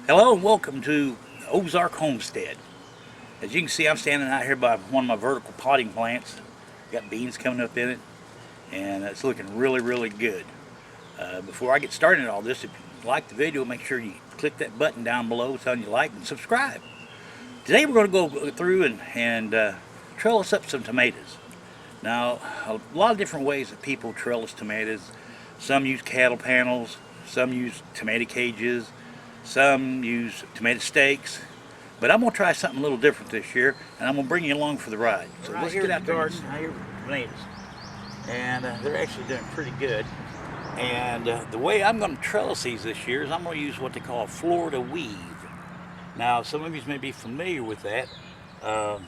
Hello and welcome to Ozark Homestead. As you can see, I'm standing out here by one of my vertical potting plants. Got beans coming up in it, and it's looking really good. Before I get started on all this, if you like the video, make sure you click that button down below telling you to like and subscribe. Today we're going to go through and trellis up some tomatoes. Now, a lot of different ways that people trellis tomatoes. Some use cattle panels, some use tomato cages, some use tomato stakes, but I'm going to try something a little different this year, and I'm going to bring you along for the ride. So let's get out the garden. I hear tomatoes, and they're actually doing pretty good. And the way I'm going to trellis these this year is I'm going to use what they call a Florida weave. Now, some of you may be familiar with that, and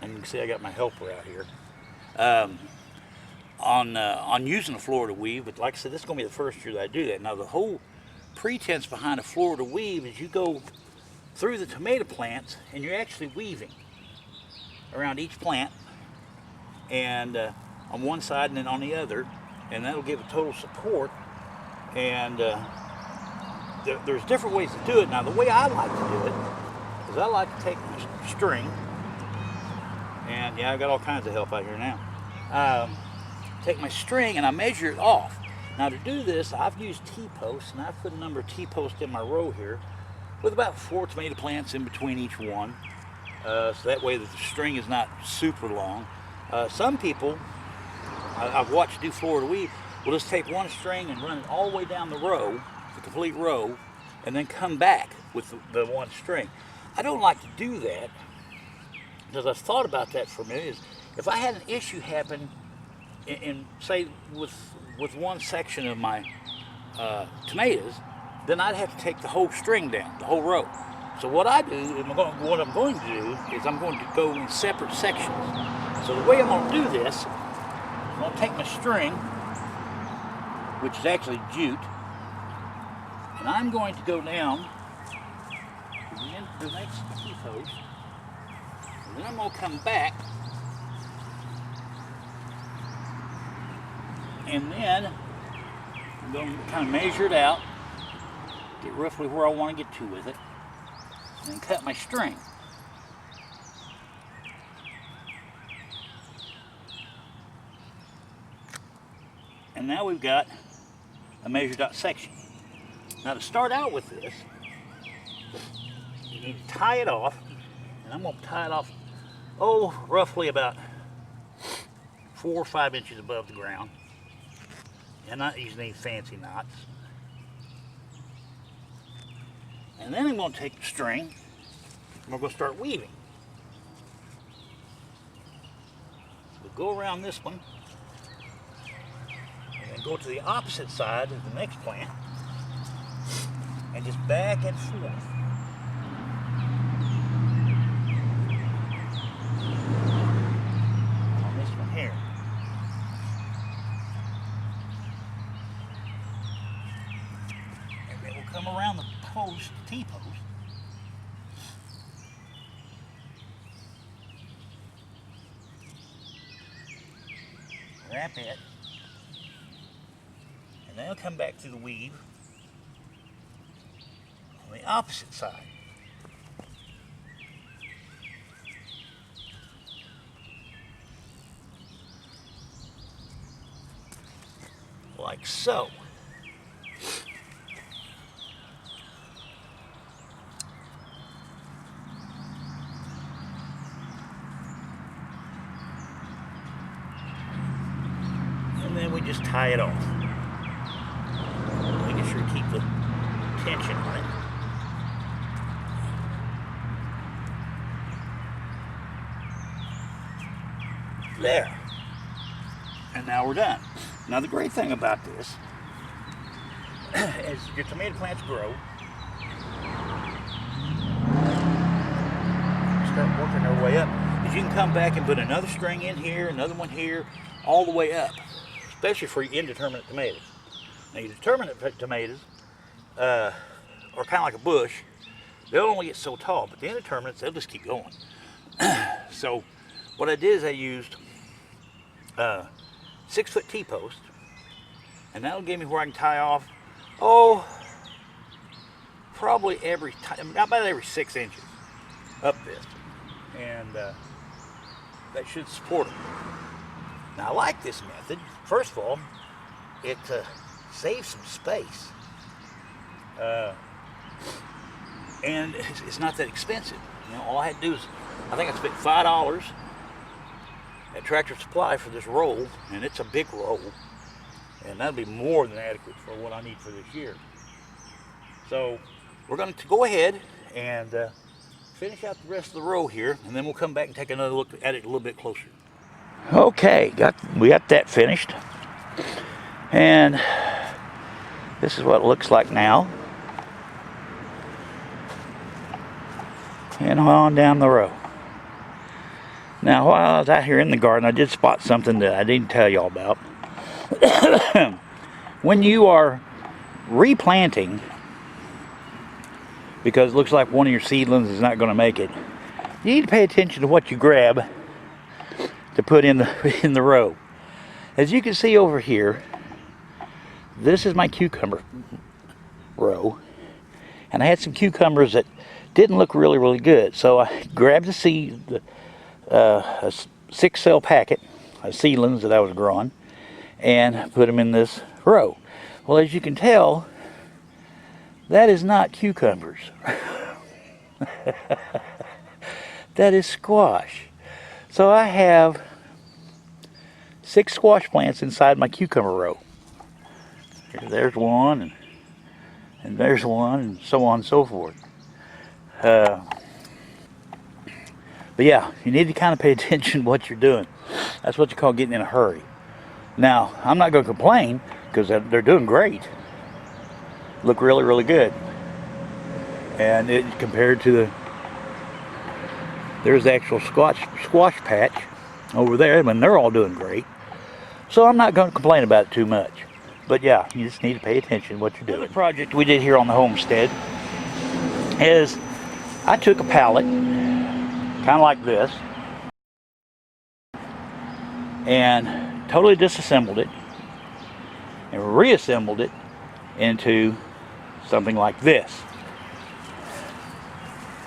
you can see I got my helper out here. On using a Florida weave, but like I said, this is going to be the first year that I do that. Now, the whole pretense behind a Florida weave is you go through the tomato plants and you're actually weaving around each plant, and on one side and then on the other, and that'll give a total support. And there's different ways to do it. Now, the way I like to do it is I like to take my string, and yeah, I've got all kinds of help out here now. Take my string and I measure it off. Now, to do this, I've used T-posts, and I've put a number of T-posts in my row here with about 4 tomato plants in between each one, so that way that the string is not super long. Some people I've watched do Florida weave will just take one string and run it all the way down the row, the complete row, and then come back with the one string. I don't like to do that because I've thought about that for a minute. If I had an issue happen in say with one section of my tomatoes, then I'd have to take the whole string down, the whole row. So what I do, what I'm going to do is I'm going to go in separate sections. So the way I'm going to do this, I'm going to take my string, which is actually jute, and I'm going to go down to the next T-post, and then I'm going to come back, and then I'm going to kind of measure it out, get roughly where I want to get to with it, and then cut my string. And now we've got a measured out section. Now, to start out with this, you need to tie it off, and I'm going to tie it off, roughly about 4 or 5 inches above the ground. And not using any fancy knots. And then I'm going to take the string and we're going to start weaving. We'll go around this one and then go to the opposite side of the next plant and just back and forth. On this one here. Come around the post, T-post, wrap it, and then I'll come back to the weave on the opposite side. Like so. And then we just tie it off, making sure to keep the tension on it. There. And now we're done. Now, the great thing about this is your tomato plants grow, start working their way up. Is you can come back and put another string in here, another one here, all the way up, especially for your indeterminate tomatoes. Now, your determinate tomatoes are kind of like a bush. They'll only get so tall, but the indeterminates, they'll just keep going. So what I did is I used 6-foot T-post, and that'll give me where I can tie off, probably about every 6 inches up this, and that should support it. Now I like this method. First of all, it saves some space, and it's not that expensive. You know, all I had to do is, I think I spent $5 at Tractor Supply for this roll, and it's a big roll, and that'll be more than adequate for what I need for this year. So we're going to go ahead and finish out the rest of the row here, and then we'll come back and take another look at it a little bit closer. Okay, we got that finished, and this is what it looks like now. And on down the row. Now, while I was out here in the garden, I did spot something that I didn't tell y'all about. When you are replanting, because it looks like one of your seedlings is not going to make it, you need to pay attention to what you grab to put in the row. As you can see over here, this is my cucumber row, and I had some cucumbers that didn't look really good, so I grabbed the seed, a 6-cell packet of seedlings that I was growing, and put them in this row. Well, as you can tell, that is not cucumbers. That is squash. So I have 6 squash plants inside my cucumber row. There's one, and there's one, and so on and so forth. But yeah, you need to kind of pay attention to what you're doing. That's what you call getting in a hurry. Now, I'm not going to complain, because they're doing great. Look really good. And it compared to there's the actual squash patch over there, and they're all doing great. So I'm not going to complain about it too much. But yeah, you just need to pay attention to what you're doing. The project we did here on the homestead is I took a pallet, kind of like this, and totally disassembled it and reassembled it into something like this.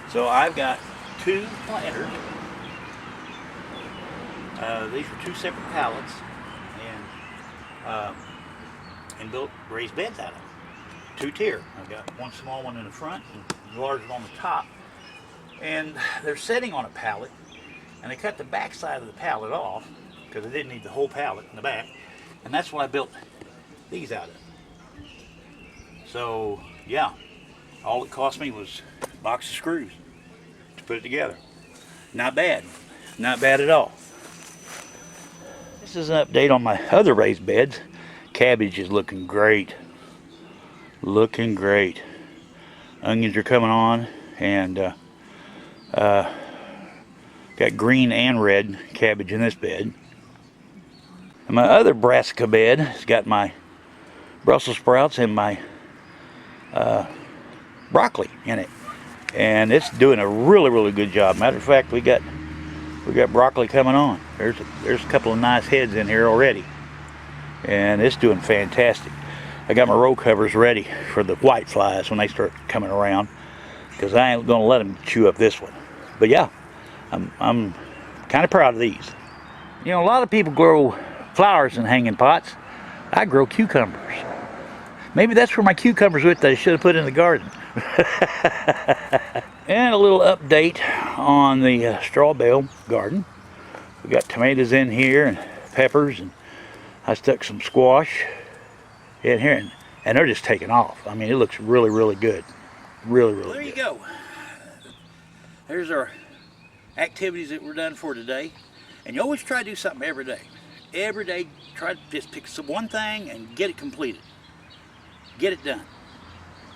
So I've got 2 planters. These are 2 separate pallets, and built raised beds out of them. 2-tier. I've got one small one in the front and a large one on the top. And they're sitting on a pallet, and they cut the back side of the pallet off because they didn't need the whole pallet in the back, and that's what I built these out of. So yeah, all it cost me was a box of screws to put it together. Not bad at all. This is an update on my other raised beds. Cabbage is looking great. Onions are coming on, and got green and red cabbage in this bed. And my other brassica bed has got my Brussels sprouts and my broccoli in it, and it's doing a really good job. Matter of fact, we got broccoli coming on. There's a couple of nice heads in here already, and it's doing fantastic. I got my row covers ready for the white flies when they start coming around, because I ain't gonna let them chew up this one. But yeah, I'm kind of proud of these. You know, a lot of people grow flowers in hanging pots. I grow cucumbers. Maybe that's where my cucumbers went that I should have put in the garden. And a little update on the straw bale garden. We got tomatoes in here and peppers, and I stuck some squash in here, and they're just taking off. I mean, it looks really good. Really well, there good. You go. There's our activities that we're done for today. And you always try to do something every day. Every day, try to just pick one thing and get it completed. Get it done.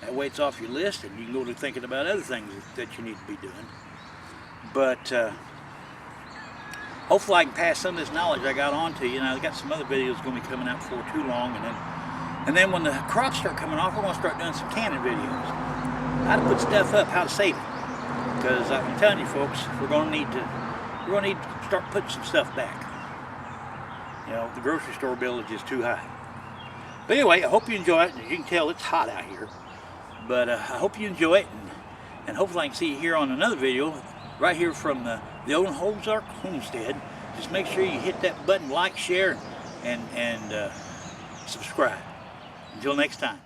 That way it's off your list, and you can go to thinking about other things that you need to be doing. But hopefully I can pass some of this knowledge I got on to you. Now, I got some other videos going to be coming out before too long, and then when the crops start coming off, we're going to start doing some canning videos. How to put stuff up, how to save it. Because I'm telling you, folks, we're going to need to start putting some stuff back. You know, the grocery store bill is just too high. But anyway, I hope you enjoy it. As you can tell, it's hot out here. But I hope you enjoy it, and hopefully I can see you here on another video right here from the old Ozark Homestead. Just make sure you hit that button, like, share, and subscribe. Until next time.